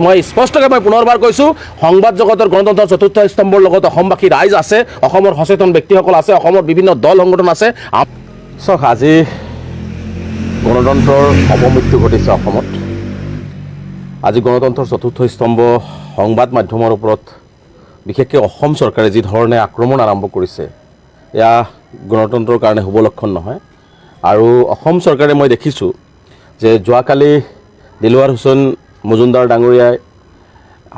মই স্পষ্টকৈ মই পুনৰবাৰ কৈছোঁ, সংবাদ জগতৰ গণতন্ত্ৰৰ চতুৰ্থ স্তম্ভৰ লগত অসমবাসী ৰাইজ আছে, অসমৰ সচেতন ব্যক্তিসকল আছে, অসমৰ বিভিন্ন দল সংগঠন আছে। চাওক, আজি গণতন্ত্ৰৰ অপমৃত্যু ঘটিছে অসমত। আজি গণতন্ত্ৰৰ চতুৰ্থ স্তম্ভ সংবাদ মাধ্যমৰ ওপৰত বিশেষকৈ অসম চৰকাৰে যি ধৰণে আক্ৰমণ আৰম্ভ কৰিছে, এয়া গণতন্ত্ৰৰ কাৰণে শুভ লক্ষণ নহয়। আৰু অসম চৰকাৰে মই দেখিছোঁ যে যোৱাকালি দিলৱাৰ হুছেইন মজুমদাৰ ডাঙৰীয়াই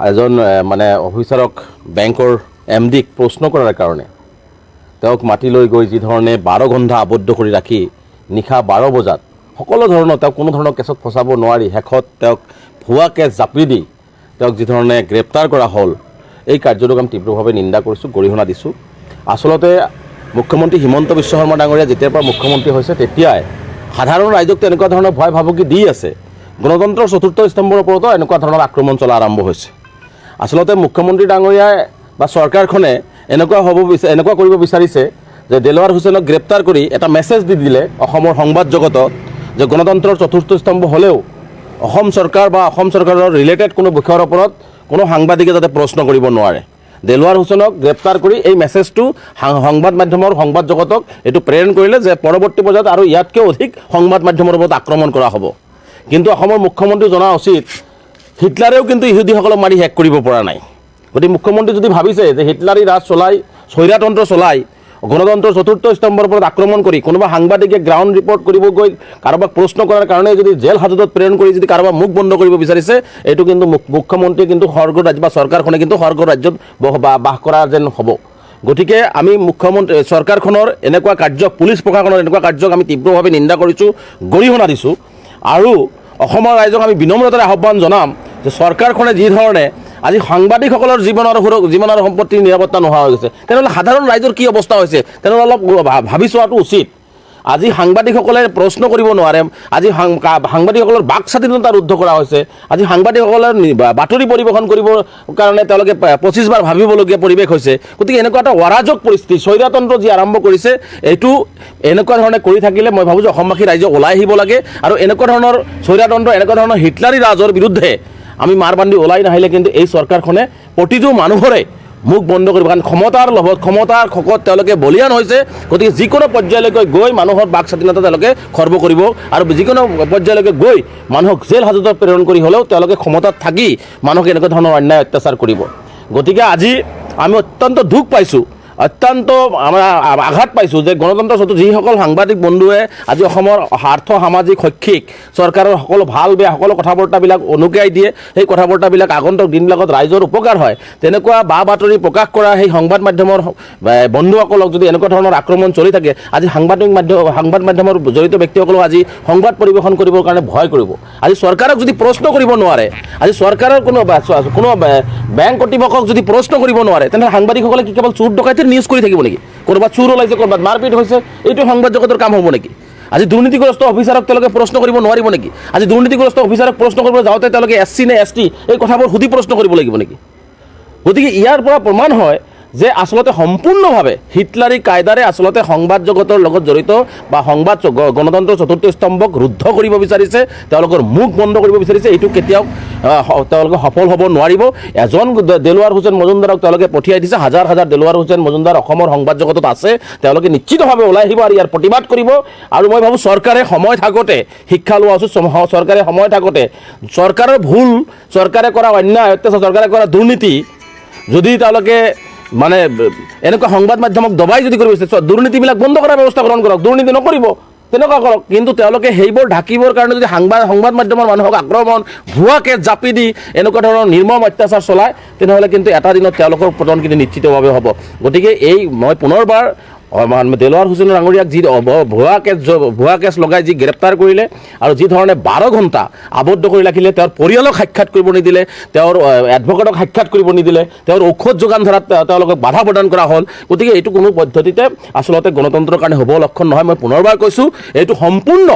এজন অফিচাৰক বেংকৰ MD-ক প্ৰশ্ন কৰাৰ কাৰণে তেওঁক মাতি লৈ গৈ যি ধৰণে 12 ঘণ্টা আবদ্ধ কৰি ৰাখি নিশা 12 বজাত সকলো ধৰণৰ তেওঁক কোনো ধৰণৰ কেছত ফচাব নোৱাৰি শেষত তেওঁক ভুৱা কেছ জাপি দি তেওঁক যি ধৰণে গ্ৰেপ্তাৰ কৰা হ'ল, এই কাৰ্যটোক আমি তীব্ৰভাৱে নিন্দা কৰিছোঁ, গৰিহণা দিছোঁ। আচলতে মুখ্যমন্ত্ৰী হিমন্ত বিশ্ব শৰ্মা ডাঙৰীয়া যেতিয়াৰ পৰা মুখ্যমন্ত্ৰী হৈছে তেতিয়াই সাধাৰণ ৰাইজক তেনেকুৱা ধৰণৰ ভয় ভাবুকি দি আছে। গণতন্ত্ৰৰ চতুৰ্থ স্তম্ভৰ ওপৰতো এনেকুৱা ধৰণৰ আক্ৰমণ চলা আৰম্ভ হৈছে। আচলতে মুখ্যমন্ত্ৰী ডাঙৰীয়াই বা চৰকাৰখনে এনেকুৱা কৰিব বিচাৰিছে যে দিলৱাৰ হুছেইনক গ্ৰেপ্তাৰ কৰি এটা মেছেজ দি দিলে অসমৰ সংবাদ জগতত যে গণতন্ত্ৰৰ চতুৰ্থ স্তম্ভ হ'লেও অসম চৰকাৰ বা অসম চৰকাৰৰ ৰিলেটেড কোনো বিষয়ৰ ওপৰত কোনো সাংবাদিকে যাতে প্ৰশ্ন কৰিব নোৱাৰে। দিলৱাৰ হুছেইনক গ্ৰেপ্তাৰ কৰি এই মেছেজটো সংবাদ মাধ্যমৰ সংবাদ জগতক এইটো প্ৰেৰণ কৰিলে যে পৰৱৰ্তী পৰ্যায়ত আৰু ইয়াতকৈ অধিক সংবাদ মাধ্যমৰ ওপৰত আক্ৰমণ কৰা হ'ব। কিন্তু অসমৰ মুখ্যমন্ত্ৰী জনা উচিত, হিটলাৰেও কিন্তু ইহুদীসকলক মাৰি শেষ কৰিব পৰা নাই। গতিকে মুখ্যমন্ত্ৰী যদি ভাবিছে যে হিটলাৰী ৰাজ চলাই, স্বৈৰাতন্ত্ৰ চলাই গণতন্ত্ৰৰ চতুৰ্থ স্তম্ভৰ ওপৰত আক্ৰমণ কৰি কোনোবা সাংবাদিকে গ্ৰাউণ্ড ৰিপৰ্ট কৰিব গৈ কাৰোবাক প্ৰশ্ন কৰাৰ কাৰণে যদি জেল হাজতত প্ৰেৰণ কৰি যদি কাৰোবাৰ মুখ বন্ধ কৰিব বিচাৰিছে, এইটো কিন্তু মুখ্যমন্ত্ৰীয়ে কিন্তু স্বৰ্গ ৰাজ্য বা চৰকাৰখনে কিন্তু স্বৰ্গ ৰাজ্যত বাস কৰা যেন হ'ব। গতিকে আমি মুখ্যমন্ত্ৰী চৰকাৰখনৰ এনেকুৱা কাৰ্যক, পুলিচ প্ৰশাসনৰ এনেকুৱা কাৰ্যক আমি তীব্ৰভাৱে নিন্দা কৰিছোঁ, গৰিহণা দিছোঁ। আৰু অসমৰ ৰাইজক আমি বিনম্ৰতাৰে আহ্বান জনাম যে চৰকাৰখনে যি ধৰণে আজি সাংবাদিকসকলৰ জীৱন আৰু সম্পত্তিৰ নিৰাপত্তা নোহোৱা হৈ গৈছে, তেনেহ'লে সাধাৰণ ৰাইজৰ কি অৱস্থা হৈছে তেনেহ'লে অলপ ভাবি চোৱাটো উচিত। আজি সাংবাদিকসকলে প্ৰশ্ন কৰিব নোৱাৰে, আজি সাংবাদিকসকলৰ বাক স্বাধীনতা ৰুদ্ধ কৰা হৈছে। আজি সাংবাদিকসকলৰ বাতৰি পৰিৱেশন কৰিবৰ কাৰণে তেওঁলোকে 25 বাৰ ভাবিবলগীয়া পৰিৱেশ হৈছে। গতিকে এনেকুৱা এটা অৰাজক পৰিস্থিতি, স্বৈৰাতন্ত্ৰ যি আৰম্ভ কৰিছে, এইটো এনেকুৱা ধৰণে কৰি থাকিলে মই ভাবোঁ যে অসমবাসী ৰাইজে ওলাই আহিব লাগে। আৰু এনেকুৱা ধৰণৰ স্বৈৰাতন্ত্ৰ, এনেকুৱা ধৰণৰ হিটলাৰী ৰাজৰ বিৰুদ্ধে আমি মাৰ বান্ধি ওলাই নাহিলে কিন্তু এই চৰকাৰখনে প্ৰতিটো মানুহৰে মুখ বন্ধ কৰিব। কাৰণ ক্ষমতাৰ লোভত, ক্ষমতাৰ খকত তেওঁলোকে বলিয়ান হৈছে। গতিকে যিকোনো পৰ্যায়লৈকে গৈ মানুহৰ বাক স্বাধীনতা তেওঁলোকে খৰ্ব কৰিব আৰু যিকোনো পৰ্যায়লৈকে গৈ মানুহক জেল হাজতত প্ৰেৰণ কৰি হ'লেও তেওঁলোকে ক্ষমতাত থাকি মানুহক এনেকুৱা ধৰণৰ অন্যায় অত্যাচাৰ কৰিব। গতিকে আজি আমি অত্যন্ত দুখ পাইছোঁ, অত্যন্ত আমাৰ আঘাত পাইছোঁ যে গণতন্ত্ৰৰ যিসকল সাংবাদিক বন্ধুৱে আজি অসমৰ আৰ্থ সামাজিক শৈক্ষিক চৰকাৰৰ সকলো ভাল বেয়া সকলো কথা বতৰাবিলাক অনুকিয়াই দিয়ে, সেই কথা বতৰাবিলাক আগন্তুক দিনবিলাকত ৰাইজৰ উপকাৰ হয়, তেনেকুৱা বা বাতৰি প্ৰকাশ কৰা সেই সংবাদ মাধ্যমৰ বন্ধুসকলক যদি এনেকুৱা ধৰণৰ আক্ৰমণ চলি থাকে, আজি সংবাদ মাধ্যমৰ জড়িত ব্যক্তিসকলেও আজি সংবাদ পৰিৱেশন কৰিবৰ কাৰণে ভয় কৰিব। আজি চৰকাৰক যদি প্ৰশ্ন কৰিব নোৱাৰে, আজি চৰকাৰৰ কোনো বেংক কৰ্তৃপক্ষক যদি প্ৰশ্ন কৰিব নোৱাৰে, তেনেহ'লে সাংবাদিকসকলে কি কেৱল চুৰ ডকাইতিৰ নিউজ কৰি থাকিব নেকি? ক'ৰবাত চুৰ ওলাইছে, ক'ৰবাত মাৰপিট হৈছে, এইটো সংবাদ জগতৰ কাম হ'ব নেকি? আজি দুৰ্নীতিগ্ৰস্ত অফিচাৰক তেওঁলোকে প্ৰশ্ন কৰিব নোৱাৰিব নেকি? আজি দুৰ্নীতিগ্ৰস্ত অফিচাৰক প্ৰশ্ন কৰিব যাওঁতে তেওঁলোকে SC নে ST এই কথাবোৰ সুধি প্ৰশ্ন কৰিব লাগিব নেকি? গতিকে ইয়াৰ পৰা প্ৰমাণ হয় যে আচলতে সম্পূৰ্ণভাৱে হিটলাৰী কায়দাৰে আচলতে সংবাদ জগতৰ লগত জড়িত বা গণতন্ত্ৰৰ চতুৰ্থ স্তম্ভক ৰুদ্ধ কৰিব বিচাৰিছে, তেওঁলোকৰ মুখ বন্ধ কৰিব বিচাৰিছে। এইটো কেতিয়াও তেওঁলোকে সফল হ'ব নোৱাৰিব। এজন দিলৱাৰ হুছেইন মজুমদাৰক তেওঁলোকে পঠিয়াই দিছে, হাজাৰ হাজাৰ দিলৱাৰ হুছেইন মজুমদাৰ অসমৰ সংবাদ জগতত আছে, তেওঁলোকে নিশ্চিতভাৱে ওলাই আহিব আৰু ইয়াৰ প্ৰতিবাদ কৰিব। আৰু মই ভাবোঁ চৰকাৰে সময় থাকোঁতে শিক্ষা লোৱা উচিত। চৰকাৰে সময় থাকোঁতে চৰকাৰৰ ভুল, চৰকাৰে কৰা অন্যায় অত্যাচাৰ, চৰকাৰে কৰা দুৰ্নীতি যদি তেওঁলোকে এনেকুৱা সংবাদ মাধ্যমক দবাই যদি কৰিব বিচাৰে, দুৰ্নীতিবিলাক বন্ধ কৰাৰ ব্যৱস্থা গ্ৰহণ কৰক, দুৰ্নীতি নকৰিব, তেনেকুৱা কৰক। কিন্তু তেওঁলোকে সেইবোৰ ঢাকিবৰ কাৰণে যদি সংবাদ মাধ্যমৰ মানুহক আক্ৰমণ, ভুৱা কেছ জাপি দি এনেকুৱা ধৰণৰ নিৰ্মম অত্যাচাৰ চলায়, তেনেহ'লে কিন্তু এটা দিনত তেওঁলোকৰ পতন কিন্তু নিশ্চিতভাৱে হ'ব। গতিকে মই পুনৰবাৰ দিলৱাৰ হুছেইন ডাঙৰীয়াক যি ভুৱা কেছ লগাই যি গ্ৰেপ্তাৰ কৰিলে আৰু যি ধৰণে 12 ঘণ্টা আবদ্ধ কৰি ৰাখিলে, তেওঁৰ পৰিয়ালক সাক্ষাৎ কৰিব নিদিলে, তেওঁৰ এডভকেটক সাক্ষাৎ কৰিব নিদিলে, তেওঁৰ ঔষধ যোগান ধৰাত তেওঁলোকক বাধা প্ৰদান কৰা হ'ল। গতিকে এইটো কোনো পদ্ধতিতে আচলতে গণতন্ত্ৰৰ কাৰণে শুভ লক্ষণ নহয়। মই পুনৰবাৰ কৈছোঁ, এইটো সম্পূৰ্ণ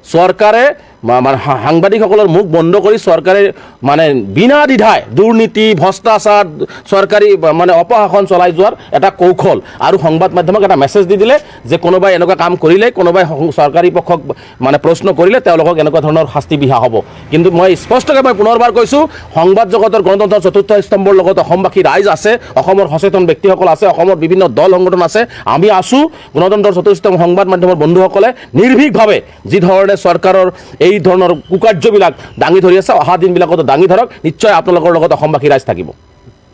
চৰকাৰে মানে সাংবাদিকসকলৰ মুখ বন্ধ কৰি চৰকাৰে মানে বিনা দ্বিধাই দুৰ্নীতি ভ্ৰষ্টাচাৰ চৰকাৰী মানে অপশাসন চলাই যোৱাৰ এটা কৌশল আৰু সংবাদ মাধ্যমক এটা মেছেজ দি দিলে যে কোনোবাই এনেকুৱা কাম কৰিলে কোনোবাই চৰকাৰী পক্ষক মানে প্ৰশ্ন কৰিলে তেওঁলোকক এনেকুৱা ধৰণৰ শাস্তি বিহা হ'ব কিন্তু মই স্পষ্টকৈ মই পুনৰবাৰ কৈছোঁ সংবাদ জগতৰ গণতন্ত্ৰৰ চতুৰ্থ স্তম্ভৰ লগত অসমবাসী ৰাইজ আছে অসমৰ সচেতন ব্যক্তিসকল আছে অসমৰ বিভিন্ন দল সংগঠন আছে আমি আছোঁ গণতন্ত্ৰৰ চতুৰ্থ স্তম্ভ সংবাদ মাধ্যমৰ বন্ধুসকলে নিৰ্ভীকভাৱে যি ধৰণে চৰকাৰৰ এই ধৰণৰ কুকাৰ্যবিলাক দাঙি ধৰি আছে অহা দিনবিলাকতো দাঙি ধৰক নিশ্চয় আপোনালোকৰ লগত অসমবাসী ৰাইজ থাকিব